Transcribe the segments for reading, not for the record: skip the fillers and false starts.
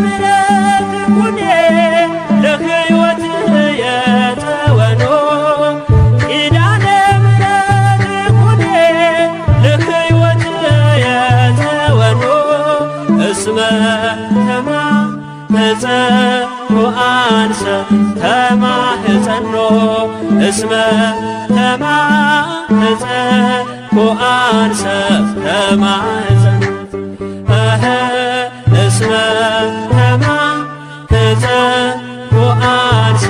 ምሕረት ኩኔ ለሕይወት የተወኖ ኪዳነ ምሕረት ኩኔ ለሕይወት የተወኖ እስመ ተማህፀኖ አንሰ ተማህፀኖ እስመ ተማህፀኖ አንሰ ተማህፀኖ እስመ ተማህፀኖ አንሰ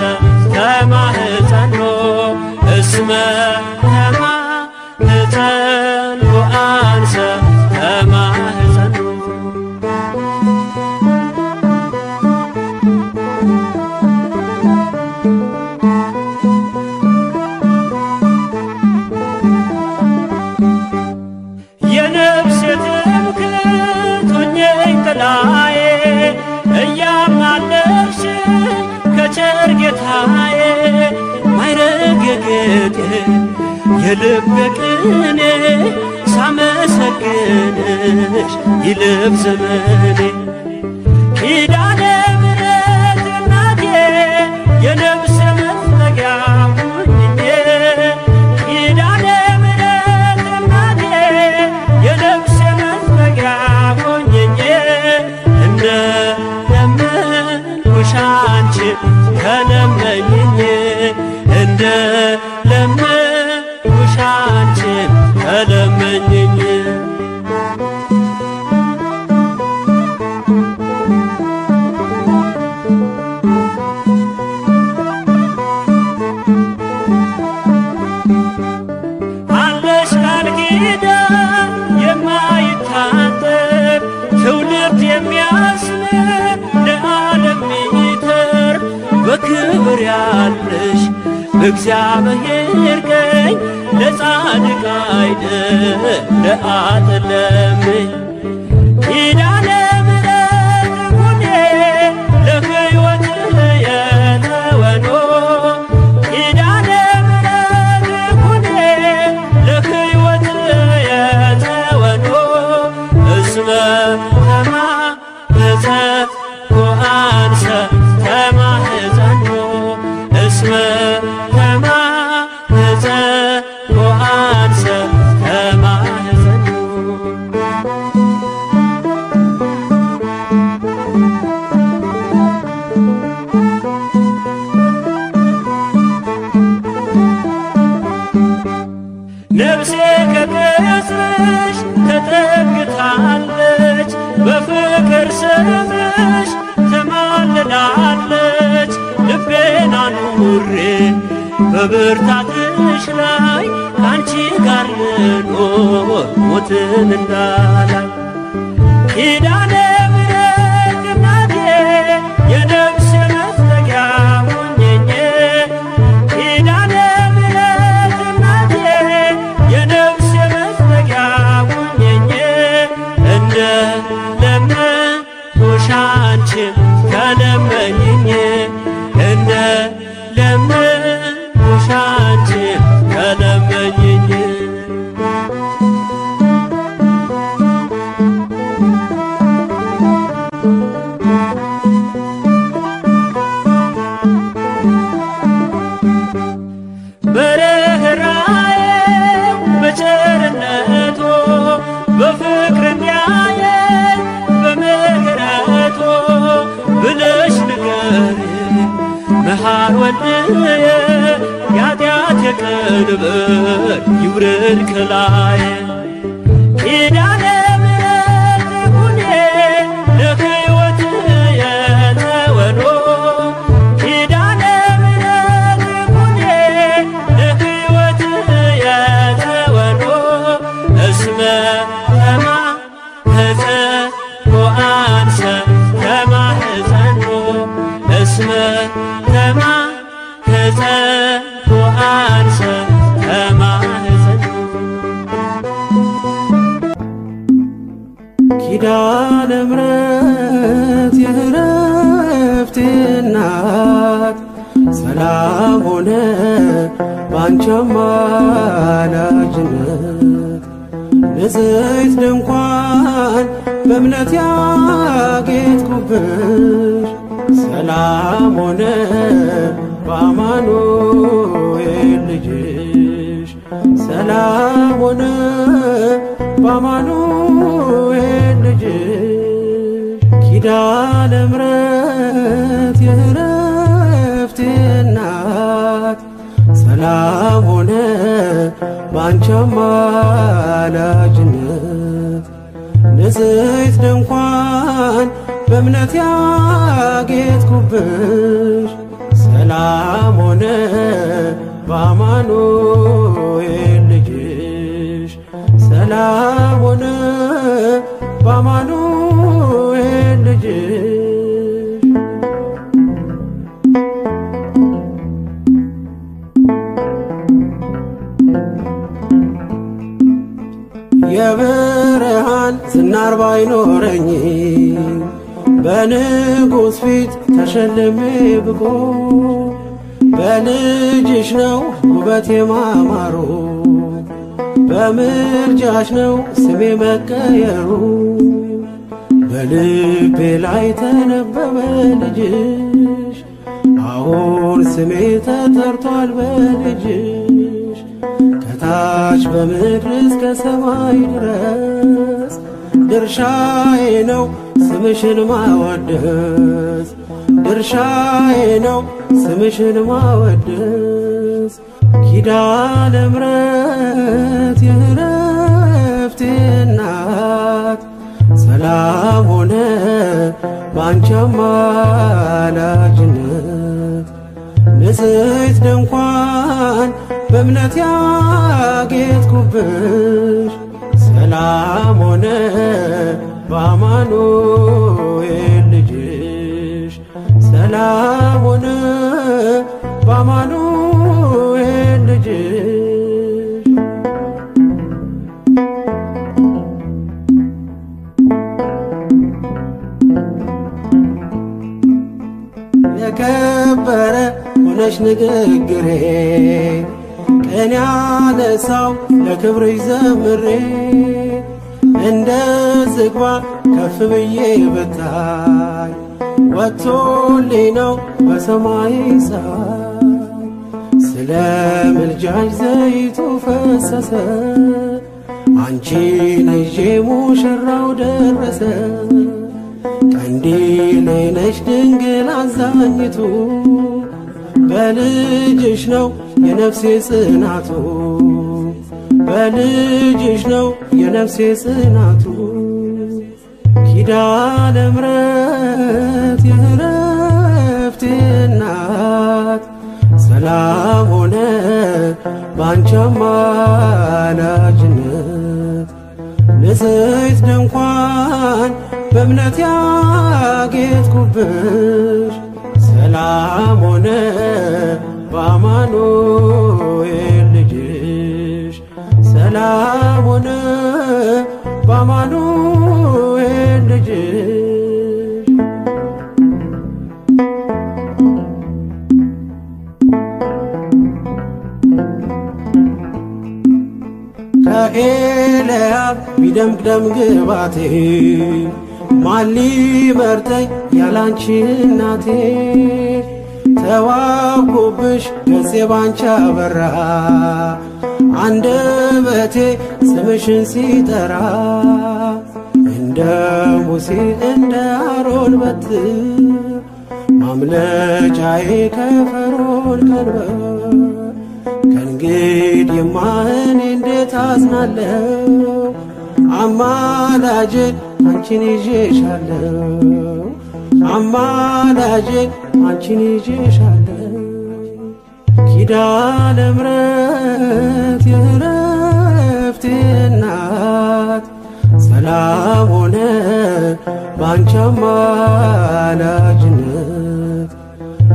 ተማህፀኖ እስመ ተማህፀኖ አንሰ ተማህፀኖ የነፍሴ ትምክህት ሁኚኝ ጥላዬ እያማለድሽ ከቸር ጌታዬ ማዕረጌ ጌጤ የልቤ ቅኔ ሳመሰግንሽ ይለፍ ዘመኔ ኪዳነ ምሕረት እናቴ የነፍሴ መጠጊያ ሁኚኝ ኪዳነ ምሕረት እናቴ የነፍሴ መጠጊያ ሁኚኝ እንደ ለመንኩሽ አንቺ ተለመኝኝ እንደ ለመንኩሽ አንቺ ተለመኝኝ አለሽ ቃል ኪዳን የማይታጠር ትውልድ የሚያስምር ለዓለም ሚተርፍ በክብር ያለሽ በእግዚአብሔር ቀኝ ለጻድቅ አይደል ለአጥለምኝ ኪዳነ ምሕረት ኩኔ ለሕይወት የተወኖ ኪዳነ ምሕረት ኩኔ ለሕይወት የተወኖ እስመ ተማህፀኖ አንሰ ተማህፀኖ እስመ ተማህፀኖ አንሰ ተማህፀኖ ነፍሴ ከቅጽርሽ ተጠግታለች በፍቅር ስምሽ ተማልላለች ልቤን አኑሬ በብርታትሽ ላይ ካንቺ ጋር ልኖር ሞትን እንዳላይ ኪዳነ ምሕረት እናቴ የነፍሴ መጠጊያ ሁኚኝ ኪዳነ ምሕረት እናቴ የነፍሴ መጠጊያ ሁኚኝ እንደ ለመንኩሽ አንቺ ተለመኝኝ እንደ ለመንኩሽ አንቺ ተለመኝኝ በርኅራኄው በቸርነቱ በፍቅር እንዲያየን በምሕረቱ ብለሽ ንገሪኝ መሐር ወልድየ የኃጢአቴ ቀንበር ይውረድ ከላዬ ኪዳነ ምሕረት ኩኔ ለሕይወት የተወኖ ኪዳነ ምሕረት ኩኔ ለሕይወት የተወኖ እስመ ተማህፀኖ አንሰ ተማህፀኖ እስመ ተማህፀኖ አንሰ ተማህፀኖ ኪዳነ ምሕረት የዕረፍቴ እናት ሰላም ሆነ ባንቺ አማላጅነት ንጽሕት ድንኳን በእምነት ያጌጥኩብሽ ሰላም ሆነ በአማኑኤል ልጅሽ ሰላም ሆነ በአማኑኤል ልጅሽ ኪዳነ ምሕረት የዕረፍቴ እናት ሰላም ሆነ ባንቺ አማላጅነት ንጽሕት ድንኳን በእምነት ያጌጥኩብሽ ሰላም ሆነ በአማኑኤል ልጅሽ ሰላም ሆነ በአማኑኤል ልጅሽ የብርሃን ዝናር ባይኖረኝ በንጉሥ ፊት ተሸልሜ ብቆ በልጅሽ ነው ውበቴ ማማሩ በምልጃሽ ነው ስሜ መቀየሩ በልቤ ላይ ተነበበ ልጅሽ አሁን ስሜ ተጠርቷል በልጅሽ ከታች በምድር እስከ ሰማይ ድረስ ድርሻዬ ነው ስምሽን ማወደስ ድርሻዬ ነው ስምሽን ማወደስ ኪዳነ ምሕረት የዕረፍቴ እናት ሰላም ሆነ ባንቺ አማላጅነት ንጽሕት ድንኳን በእምነት ያጌጥኩብሽ ሰላም ሆነ በአማኑኤል ልጅሽ ሰላም ሆነ በአማኑኤል ልጅሽ የከበረ ሆነሽ ንግግሬ ቀን ያነሳው ለክብርሽ ዘምሬ እንደ ዝግባ ከፍ ብዬ ብታይ ወጥቶልኝ ነው በሰማይ ፀሐይ ስለ ምልጃሽ ዘይቱ ፈሰሰ አንቺን ይዤ ሙሽራው ደረሰ ቀንዲሌ ነሽ ድንግል አዛኝቱ በልጅሽ ነው የነፍሴ ጽናቱ በልጅሽ ነው የነፍሴ ጽናቱ ኪዳነ ምሕረት የዕረፍቴ እናት ሰላም ሆነ ባንቺ አማላጅነት ንጽሕት ድንኳን በእምነት ያጌጥኩብሽ ሰላም ሆነ በአማኑኤል ልጅሽ ሰላም ሆነ በአማኑኤል ልጅሽ ከኤልያብ ቢደምቅ ደም ግባቴ ማን ሊመርጠኝ ያላንቺ እናቴ ተዋብኩብሽ ገጼ ባንቺ አበራ አንደበቴ ስምሽን ሲጠራ እንደ ሙሴ እንደ አሮን በትር ማምለጫዬ ከፈርዖን ቀንበር ከእንግዲህማ እኔ እንዴት አዝናለሁ አማላጄ አንቺን ይዤሻለሁ አማላጄ አንቺን ይዤሻለሁ ኪዳነ ምሕረት የዕረፍቴ እናት ሰላም ሆነ ባንቺ አማላጅነት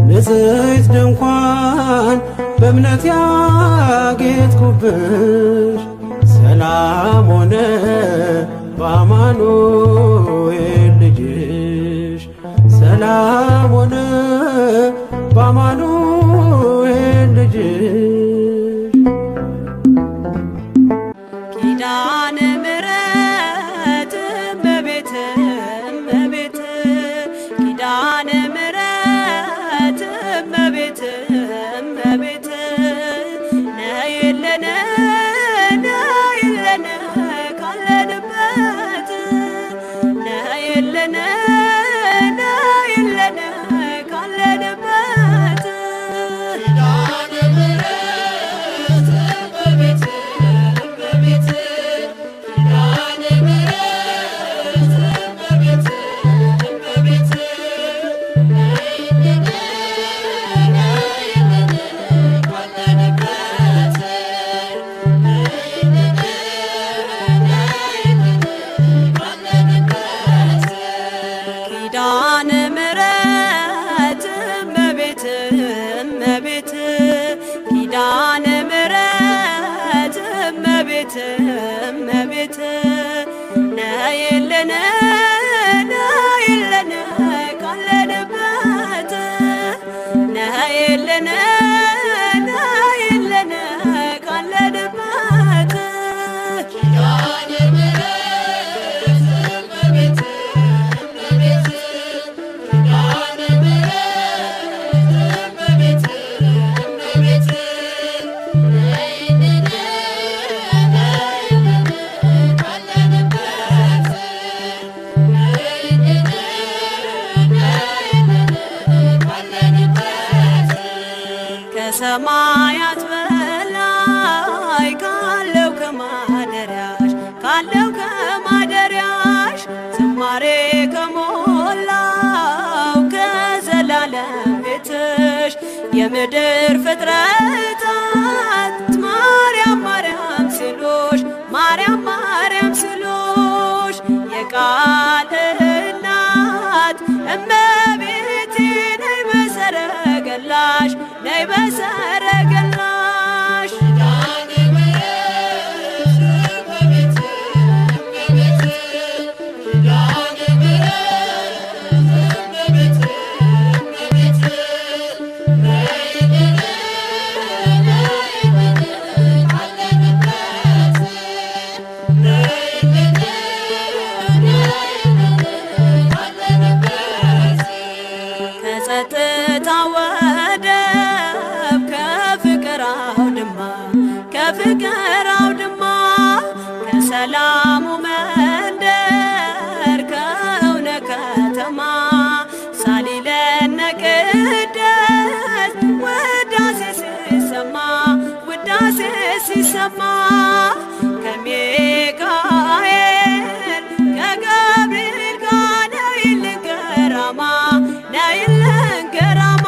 ንጽሕት ድንኳን በእምነት ያጌጥኩብሽ ሰላም ሆነ በአማኑኤል ልጅሽ ሰላም ሆነ በአማኑኤል ልጅሽ ኪዳነ ምሕረት ነይልን ነይልን ካለንበት ነይልን ነይልን ካለንበት ከሰማያት በላይ ካለው ከማደሪያሽ ዝማሬ ከሞላው ከዘላለም ቤትሽ የምድር ፍጥረታት ማርያም ማርያም ሲሉሽ ማርያም ማርያም ሲሉሽ የቃል እናት እመቤቴ ነይ በሰረገላሽ ነይ በሰረገላሽ ከጸጥታ ወደብ ከፍቅር አውድማ ከሰላሙ መንደር ከእውነት ከተማ ሳሊለነ ቅደስ ውዳሴ ሲሰማ ከሚካኤል ከገብርኤል ጋር ነይልን ገራማ ነይልን ገራማ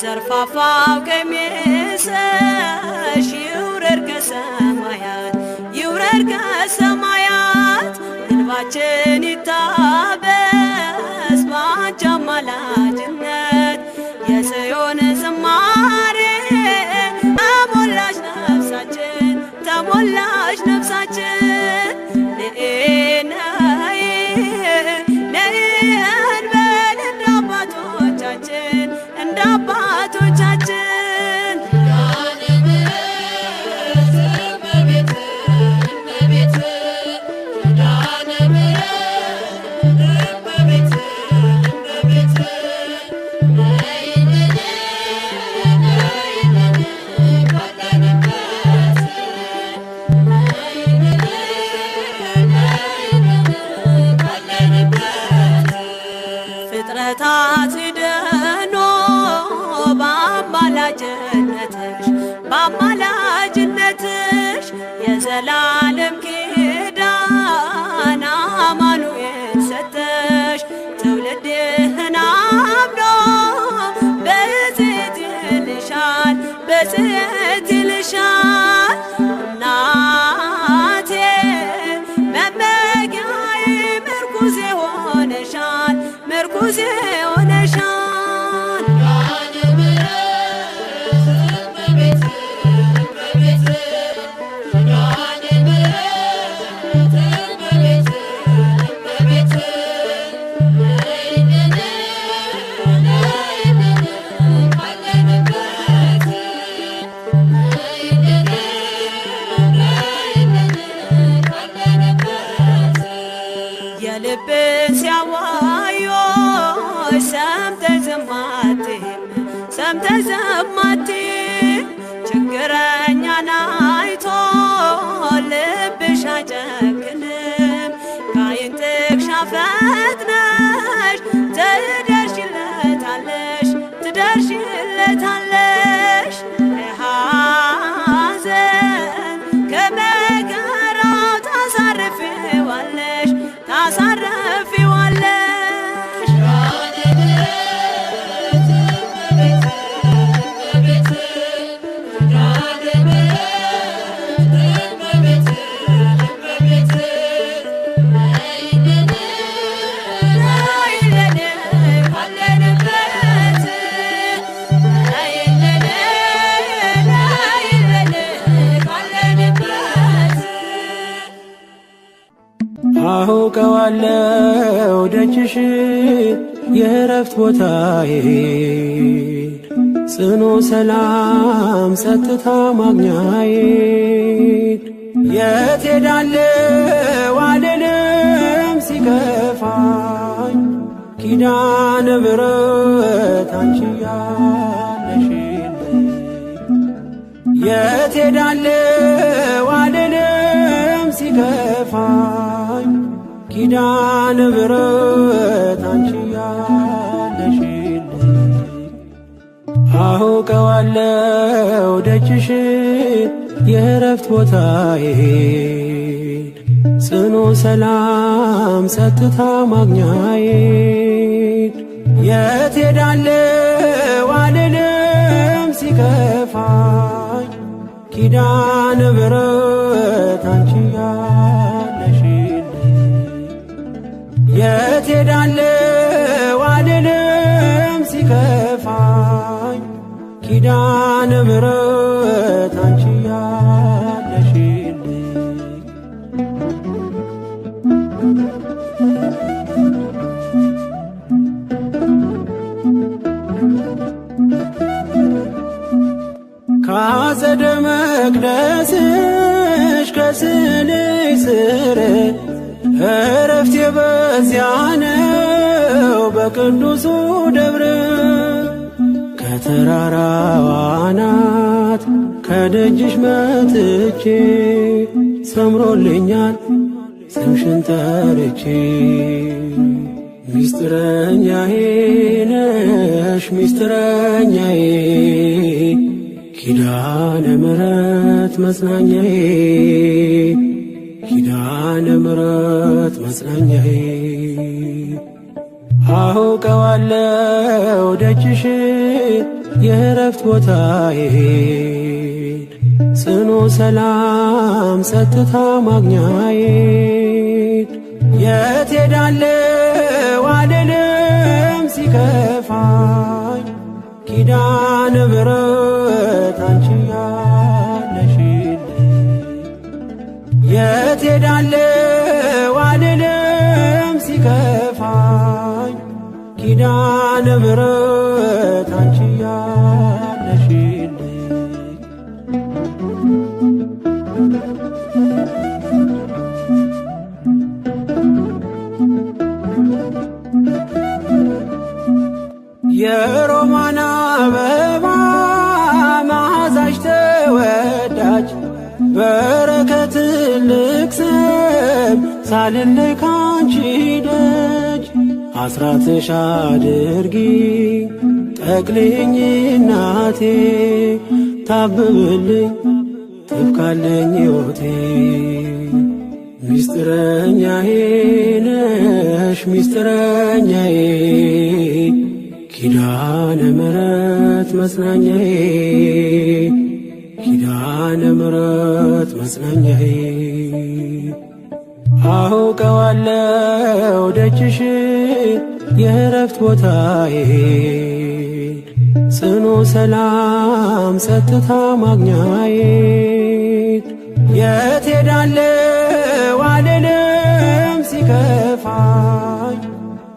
ዘርፋፋው ቀሚስሽ ይውረድ ከሰማያት እንባችን ይታበስ ባንቺ አማላጅነት የጽዮን ዝማሬ ተሞላሽ ነፍሳችን ነይ እንበል እንደ አባቶቻችን ፍጥረታት ሲደኖ በአማላጅነትሽ የዘላለም ኪዳን አማኑኤል ሰጠሽ ትውልድህን አምኖ በጽዮን ይልሻል እናቴ መመጊያዬ ምርኩዜ ሆነሻል የልብን ሲያዋዮሽ ሰምተሽ ዝም አትይም ችግረኛን አይቶ ልብሽ አይጨክንም ከዓይን ጥቅሻ ፈጥነሽ ትደርሽለታለሽ ከሐዘን ከመከራው ታሳርፊዋለሽ አውቀዋለሁ ደጅሽ የእረፍት ቦታዬ ጽኑ ሰላም ጸጥታ ማግኛዬ የት ሄዳለሁ አልልም ሲከፋኝ ኪዳነ ምሕረት አንቺ ያለሽልኝ የት ሄዳለሁ አልልም ሲከፋኝ ኪዳነ ምሕረት አንቺ ያለሽልኝ አውቀዋለሁ ደጅሽ የእረፍት ቦታዬ ጽኑ ሰላም ጸጥታ ማግኛዬ የት ሄዳለሁ አልልም ሲከፋኝ ኪዳነ ምሕረት አንቺ ያለሽልኝ የት ሄዳለሁ አልልም ሲከፋኝ ኪዳነ ምሕረት አንቺ ያለሽልኝ ከአጸደ መቅደስሽ ከስዕልሽ ስር እረፍቴ በዚያ ነው በቅዱሱ ደብር ከተራራው አናት ከደጅሽ መጥቼ ሰምሮልኛል ስምሽን ጠርቼ ሚስጥረኛዬ ነሽ ሚስጥረኛዬ ኪዳነ ምሕረት መጽናኛዬ ኪዳነ ምሕረት መጽናኛዬ አውቀዋለሁ ደጅሽ የእረፍት ቦታዬ ጽኑ ሰላም ጸጥታ ማግኛዬ የት ሄዳለሁ አልልም ሲከፋኝ ኪዳነ ምሕረት አንቺ ያለሽልኝ የት ሄዳለሁ አልልም ሲከፋኝ ኪዳነ ምሕረት አንቺ ያለሽልኝ የሮማን አበባ መዓዛሽ ተወዳጅ በረከት ልቅሰም ሳልለይ ካንቺ ደጅ አስራትሽ አድርጊ ጠቅልኝ እናቴ ታብብልኝ ትብካለኝ ሕይወቴ ሚስጥረኛዬ ነሽ ሚስጥረኛዬ ኪዳነ ምሕረት መጽናኛዬ ኪዳነ ምሕረት መጽናኛዬ አውቀዋለሁ ደጅሽ የእረፍት ቦታዬ ጽኑ ሰላም ጸጥታ ማግኛዬ የት ሄዳለሁ አልልም ሲከፋኝ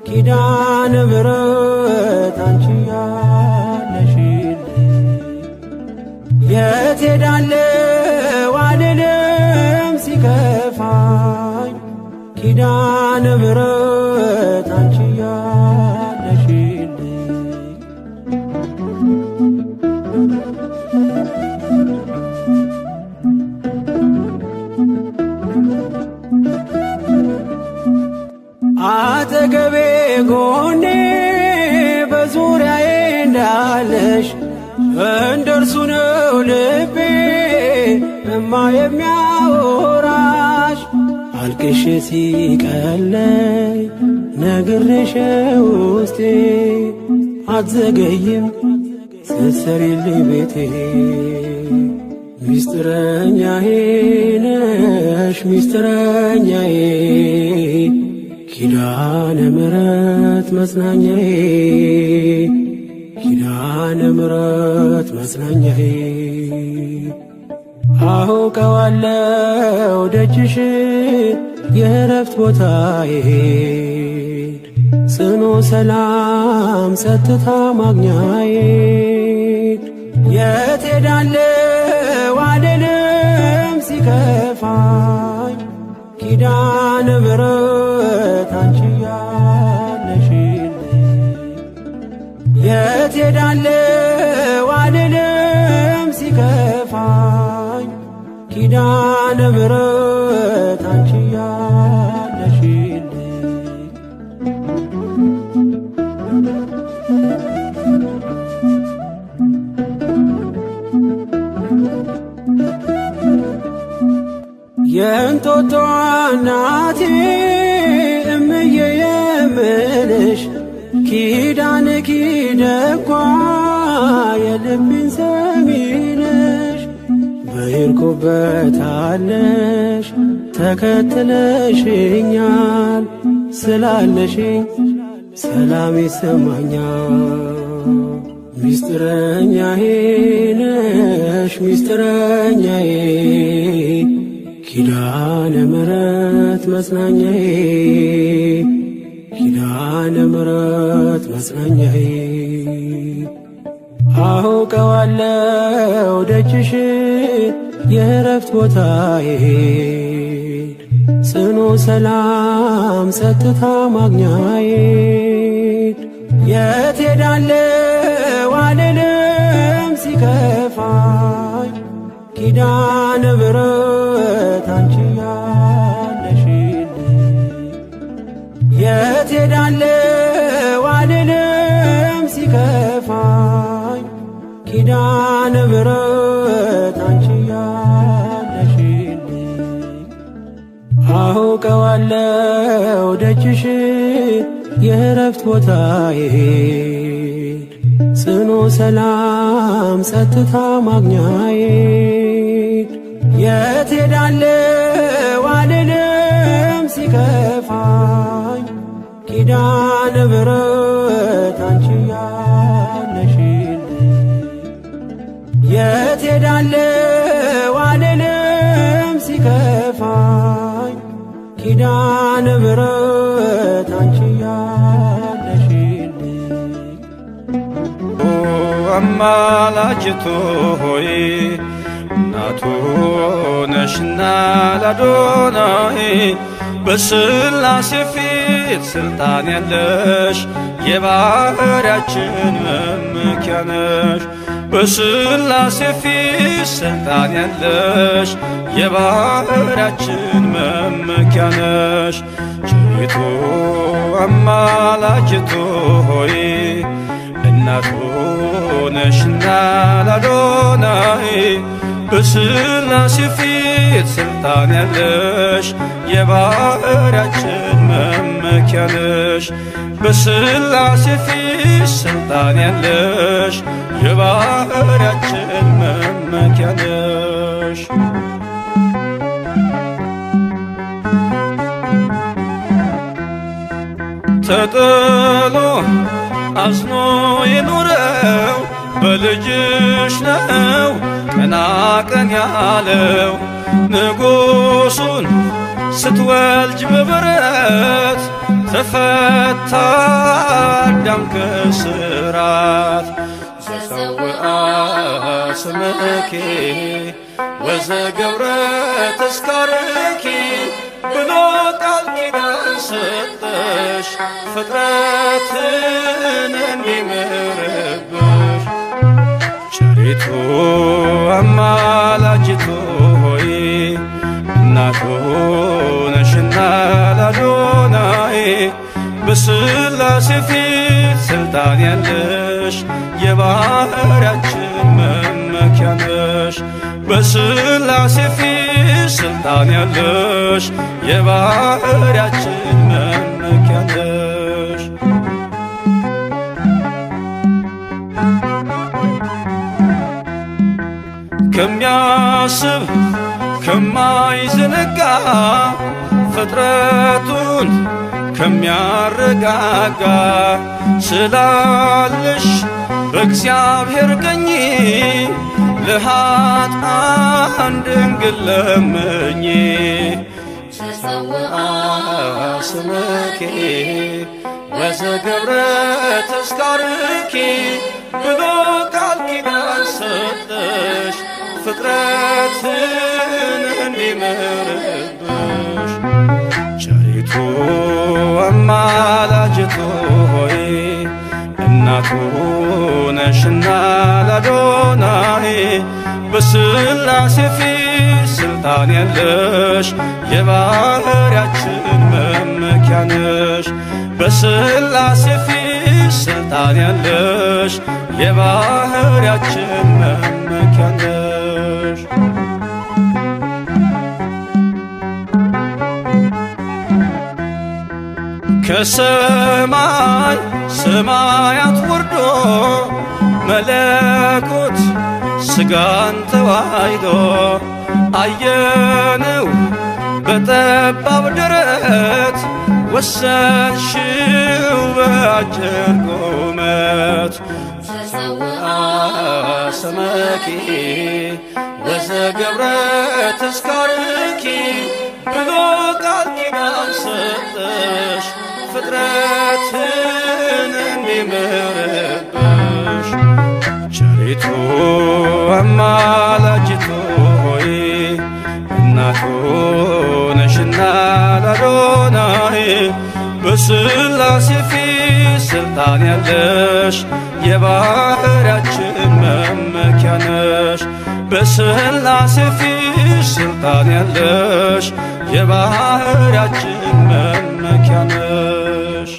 ኪዳነ ምሕረት አንቺ ያለሽልኝ የት ሄዳለሁ አልልም ሲከፋኝ ኪዳነ ምሕረት አንቺ ያለሽልኝ አጠገቤ ጎኔ በዙሪያዬ እንዳለሽ እንደርሱ ነው ልቤ እማ የሚያወራሽ አልቅሼ ሲቀለይ ነግሬሽ ውስጤ አትዘገይም ስትሰሪልኝ ቤቴ ሚስጥረኛዬ ነሽ ሚስጥረኛዬ ኪዳነ ምሕረት መጽናኛዬ ኪዳነ ምሕረት መጽናኛዬ አውቀዋለሁ ደጅሽ የእረፍት ቦታዬ ጽኑ ሰላም ጸጥታ ማግኛዬ የት ሄዳለሁ አልልም ሲከፋኝ ኪዳነ ምሕረት አንቺ ያለሽልኝ የት ሄዳለሁ አልልም ሲከፋኝ ኪዳነ ምሕረት አንቺ ያለሽልኝ የእንጦጦ እናቴ እምዬ የምልሽ ኪዳንኪ ደጓ የልቤን ሰሚ ነሽ በሄድኩበት አለሽ ተከትለሽኛል ስላለሽኝ ሰላም ይሰማኛል ሚስጥረኛዬ ነሽ ሚስጥረኛዬ ኪዳነ ምሕረት መጽናኛዬ ኪዳነ ምሕረት መጽናኛዬ አውቀዋለሁ ደጅሽን የእረፍት ቦታዬ ጽኑ ሰላም ጸጥታ ማግኛዬ የት ሄዳለሁ አልልም ሲከፋኝ ኪዳነ ምሕረት አንቺ ያለሽልኝ የት ሄዳለሁ አልልም ሲከፋኝ ኪዳነ ምሕረት አንቺ ያለሽልኝ አውቀዋለሁ ደጅሽን የእረፍት ቦታዬ ጽኑ ሰላም ጸጥታ ማግኛዬ የት ሄዳለሁ አልልም ሲከፋኝ ኪዳነ ምሕረት አንቺ ያለሽልኝ የት ሄዳለሁ አልልም ሲከፋኝ ኪዳነ ምሕረት አንቺ ያለሽልኝ አማላጅቱ ሆይ እናቱ ነሽና ለአዶናይ በሥላሴ ፊት ሥልጣን ያለሽ የባሕርያችን መመኪያ ነሽ በሥላሴ ፊት ሥልጣን ያለሽ የባሕርያችን መመኪያ ነሽ ቸሪቱ አማላጅቱ ሆይ እናቱ ነሽና ለአዶናይ በሥላሴ ፊት ሥልጣን ያለሽ የባሕርያችን መመኪያ ነሽ በሥላሴ ፊት ሥልጣን ያለሽ የባሕርያችን መመኪያ ነሽ ተጥሎ አዝኖ የኖረው በልጅሽ ነው ቀና ቀን ያለው ንጉሡን ስትወልጅ በበረት ተፈታ አዳም ከስራት ዘፀውአ ስምኪ ወዘገብረ ተስካርኪ ብሎ ቃል ኪዳን ሰጠሽ ፍጥረትን እንዲምርብሽ ቸሪቱ አማላጅቱ ሆይ እናቱ ነሽና ለአዶናይ በሥላሴ ፊት ሥልጣን ያለሽ የባሕርያችን መመኪያ ነሽ በሥላሴ ፊት ሥልጣን ያለሽ የባሕርያችን መመኪያ ነሽ ከሚያስብ ከማይዘነጋ ፍጥረቱን ከሚያረጋጋ ስላለሽ በእግዚአብሔር ቀኝ ለኃጥአን ድንግል ለምኝ ተሰውአ ስምኪ ወዘገብረ ተስካርኪ ብሎ ቃል ኪዳን ሰጠሽ ፍጥረትን እንዲምርብሽ ቸሪቱ አማላጅቱ ሆይ እናቱ ነሽና ለአዶናይ በሥላሴ ፊት ስልጣን ያለሽ የባሕርያችን መመኪያ ነሽ በሥላሴ ፊት ስልጣን ያለሽ የባሕርያችን መመኪያ ነሽ ከሰማይ ሰማያት ወርዶ መለኮት ሥጋን ተዋሕዶ አየነው በጠባብ ደረት ወሰንሽው በአጭር ቁመት ተሰውአ ስምኪ ወዘገብረ ተስካርኪ ብሎ ቃል ኪዳን ሰጠሽ ፍጥረትን እንዲምርብሽ ቸሪቱ አማላጅቱ ሆይ እናቱ ነሽና ለአዶናይ በሥላሴ ፊት ስልጣን ያለሽ የባሕርያችን መመኪያ ነሽ በሥላሴ ፊት ስልጣን ያለሽ የባሕርያችን መመኪያ ነሽ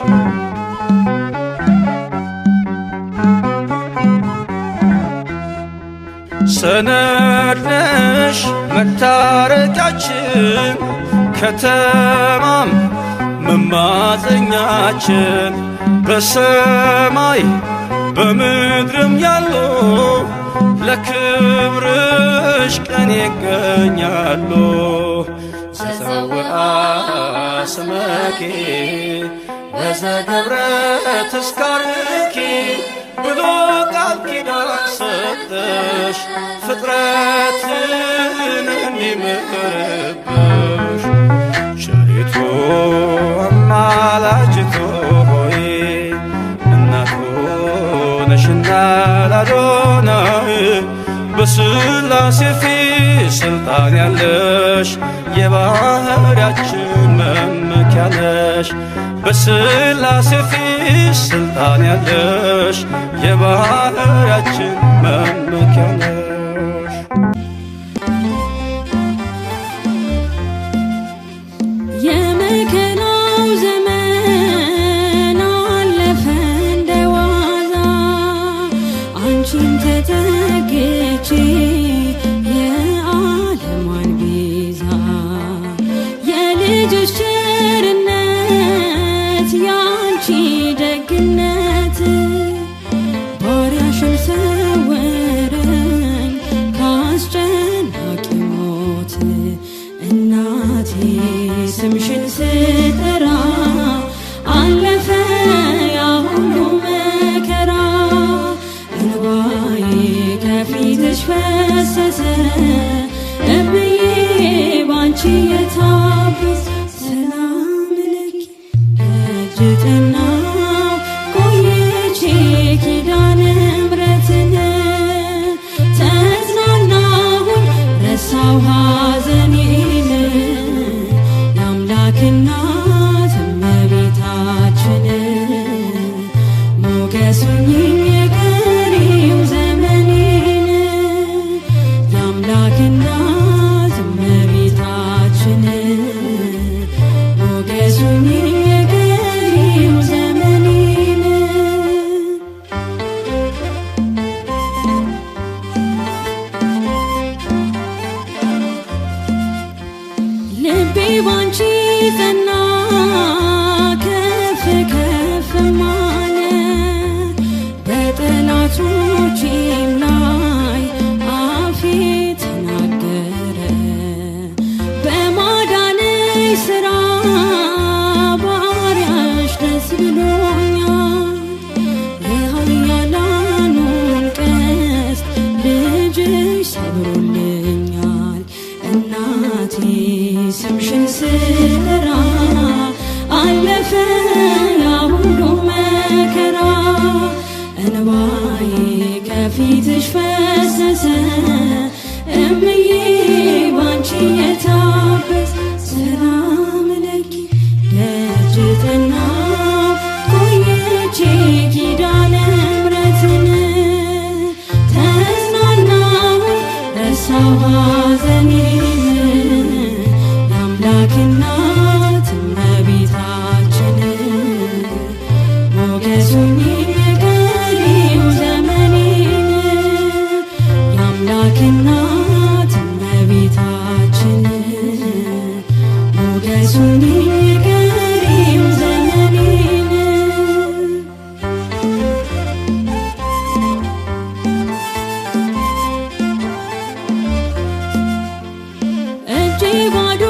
ሰነድ ነሽ መታረቂያችን ከተማም መማፀኛችን በሰማይ በምድርም ያሉ ለክብርሽ ቀን ይገኛሉ ተሰውአ ስምኪ ወዘገብረ ተስካርኪ ብሎ ቃል ኪዳን ሰጠሽ ፍጥረትን እንዲምርብሽ ቸሪቱ አማላጅቱ ሆይ እናቱ ነሽና ለአዶናይ በሥላሴ ፊት ስልጣን ያለሽ የባሕርያችን መመኪያ ነሽ በሥላሴ ፊት ስልጣን ያለሽ የባሕርያችን መመኪያ ነሽ የመከራው ዘመን አለፈ እንደ ዋዛ አንቺን ተጠግቼ የዓለሟን ቤዛ የልጅሽ ቸርነት ያንቺ ደግነት ባሪያሽን ሰወረኝ ካስጨናቂ ሞት እናቴ ስምሽን ስጠራ አለፈ ያ ሁሉ መከራ እንባዬ ከፊትሽ ፈሰሰ እምዬ ባንቺ የታበሰ ሰላም ለኪ ደጅ ጠናሁ ቆይቼ ኪዳነ ምሕረትን ተጽናናሁኝ ረሳሁ ሐዘኔን የአምላክ እናት እመቤታችን ሞገስ ሁኚኝ የቀሪው ዘመኔን የአምላክ እናት እመቤታችን ሞገስ ሁኚኝ የቀሪው ዘመኔን ልቤ ባንቺ ጸና ከፍ ከፍም አለ በጠላቶቼም ላይ አፌ ተናገረ በማዳንሽ ሥራ ባሪያሽ ደስ ብሎኛል የኃያላኑን ቀስት ልጅሽ ሰብሮልኛል እናቴ ስምሽን ከፊትሽ ፈሰሰ እምዬ ባንቺ የታበሰ ሰላም ለኪ ደጅ ጠናሁ ቆይቼ ኪዳነ ምሕረትን ተጽናናሁ ረሳሁ ሐዘኔን የአምላክ እናት እመቤታችን ሞገስ ሁኚኝ ቀሪው ዘመኔን የአምላክ እናት እመቤታችን ሞገስ ሁኚኝ ቀሪው ዘመኔን እጄ ባዶ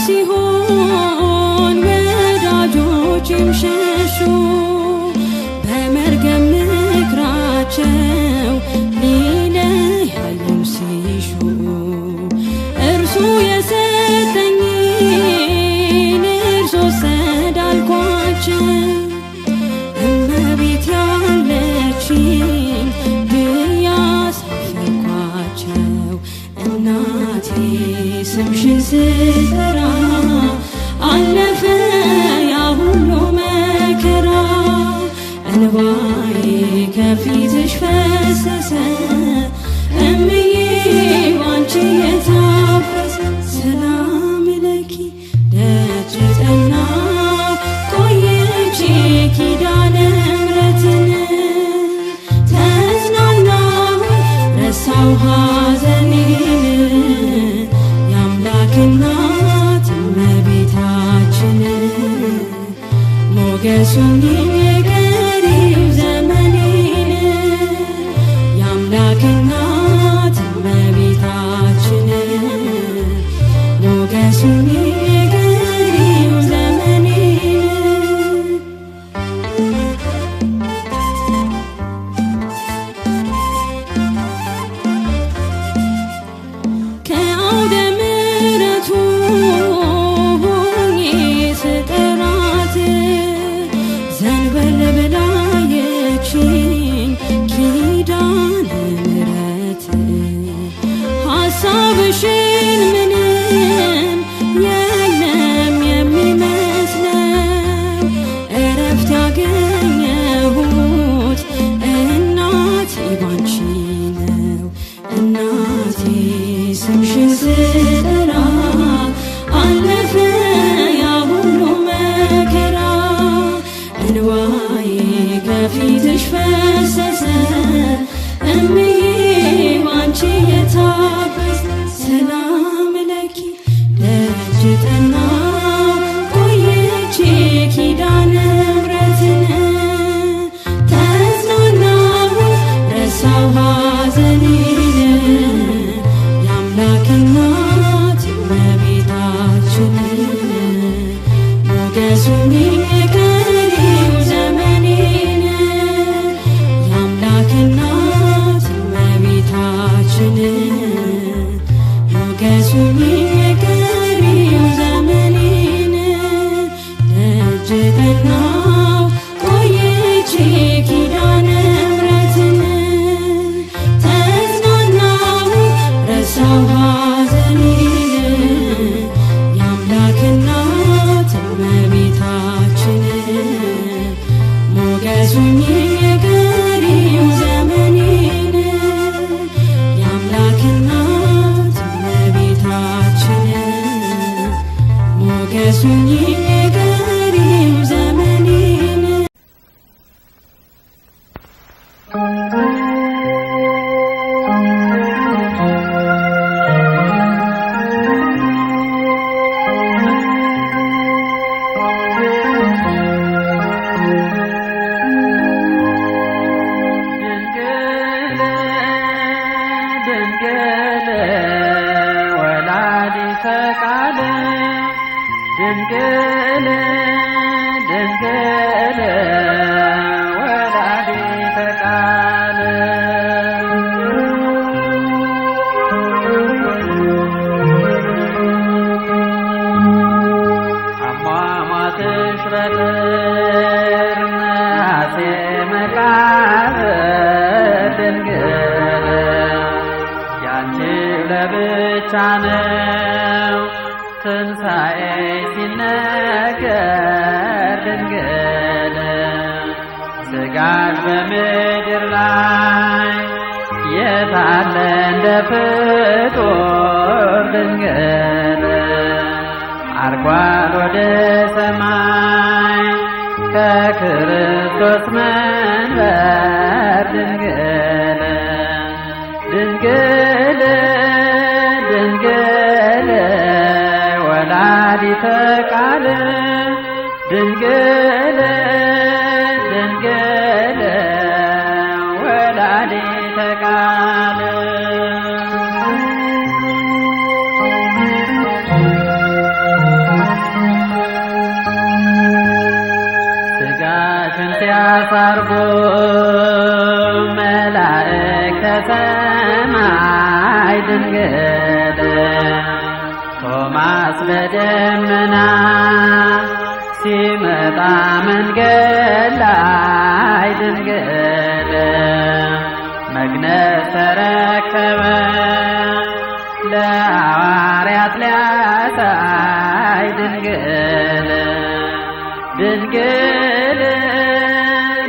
ሲሆን ወዳጆቼም ሸሹ በመርገም ምክራቸው ሊለያዩኝ ሲሹ እርሱ የሰጠኝን እርሱ ወሰደ አልኳቸው እመቤት ያለችኝ ብዬ አሳፈርኳቸው እናቴ ስምሽን ስጠራ አለፈ ያ ሁሉ መከራ እንባዬ ከፊትሽ ፈሰሰ እምዬ ባንቺ የታበሰ ሰላም ለኪ ደጅ ጠናሁ ቆይቼ ኪዳነ ምሕረትን ተጽናናሁ ረሳሁ ሐዘኔን የአምላክ እናት እመቤታችን ሞገስ ሁኚኝ ቀሪው ዘመኔን የአምላክ እናት እመቤታችን ሞገስ ሁኚኝ ቀሪው ዘመኔን ከአውደ ምሕረቱ ሆኜ ስጠራት ዘንበል ብላ አየችኝ ኪዳነ ምሕረት ሐሳብሽን ምንም የለም የሚመስለው እረፍት ያገኘሁት እናቴ ባንቺ ነው እናቴ ስምሽን ስጠራ አለፈ ያ ሁሉ መከራ እንባዬ ከፊትሽ ፈሰሰ እምዬ ባንቺ የታበሰ ሰላም ለኪ ደጅ ጠናሁ ቆይቼ ኪዳነ ምሕረትን ተጽናናሁ ረሳሁ ሐዘኔን የአምላክ እናት እመቤታችን ሞገስ ሁኚኝ ቀሪው ዘመኔን የአምላክ እናት እመቤታችን ሞገስ ሁኚኝ ቀሪው ዘመኔን ደጅ ጠናሁ ቆይቼ ኪዳነ ምሕረትን ተጽናናሁ ረሳሁ ሐዘኔን የአምላክ እናት እመቤታችን ሞገስ ሁኚኝ ቀሪው ዘመኔን የአምላክ እናት እመቤታችን ሞገስ ሁኚኝ ቀሪው ዘመኔን ድንግል ድንግል ወላዲተ ቃል አሟሟትሽ በጥር ነሐሴ መቃብር ድንግል ያንቺ ለብቻ ነው ትንሣኤ ሲነገር ድንግል ሥጋሽ በምድር ላይ የታለ እንደ ፍጡር ድንግል አርጓል ወደ ሰማይ ከክርስቶስ መንበር ድንግል ድንግል ድንግል ወላዲተ ቃል ድንግል ድንግል ወላዲተ ቃል ሥጋሽን ሲያሳርጉ መላእክተ ሰማይ ድንግል ቶማስ በደመና ሲመጣ መንገድ ላይ ድንግል መግነዝ ተረከበ ለሐዋርያት ሊያሳይ ድንግል ድንግል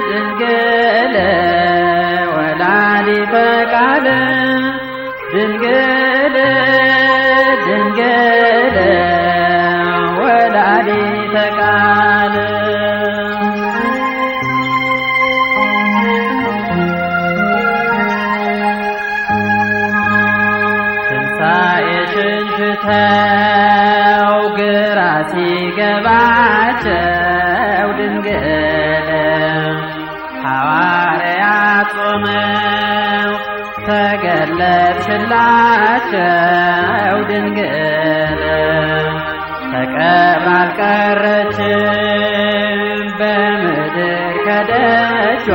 ድንግል ወላዲተ ቃል ድንግል ድንግል ወላዲተ ቃል ትንሣኤሽን ሽተው ግራ ሲገባቸው ድንግል ሐዋርያት ጾመው ተገለጥሽላቸው ድንግል ተቀብራ አልቀረችም በምድር ከደጇ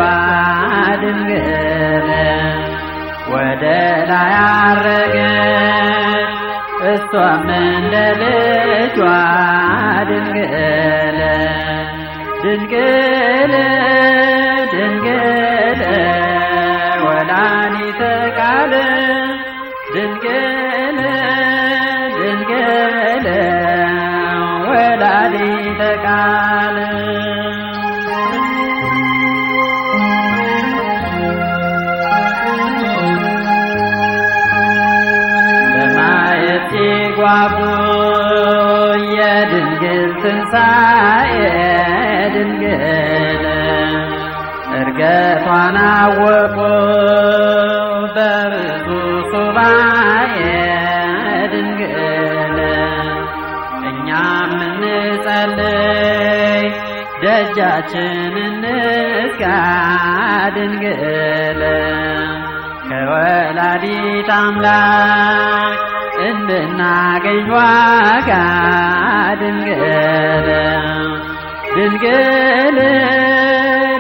ድንግል ወደ ላይ አረገች እሷም እንደ ልጇ ድንግል ድንግል ድንግል ወላዲተ ቃል ድንግል ድንግል ወላዲተ ቃል ለማየት ሲጓጉ የድንግል ትንሣኤ ድንግል እርገቷን አወቁ በብዙ ሱባኤ ድንግል እኛም እንጸልይ ደጃችን እንዝጋ ድንግል ከወላዲተ አምላክ እንድናገኝ ዋጋ ድንግል ድንግል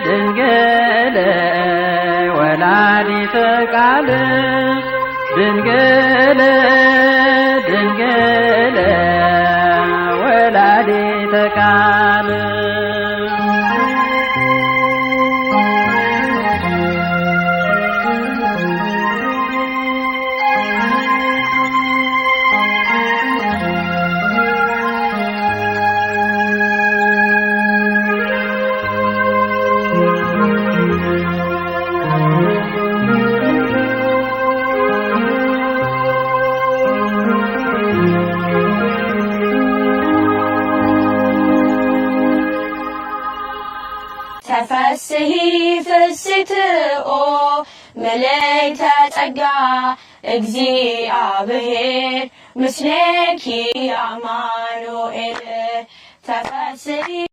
ድንግል ወላዲተ ቃል ድንግል ድንግል ወላዲተ ቃል ተፈስሒ ፍስሕት ኦ ምልዕተ ጸጋ እግዚአብሔር ምስሌኪ አማኑኤል ተፈስሒ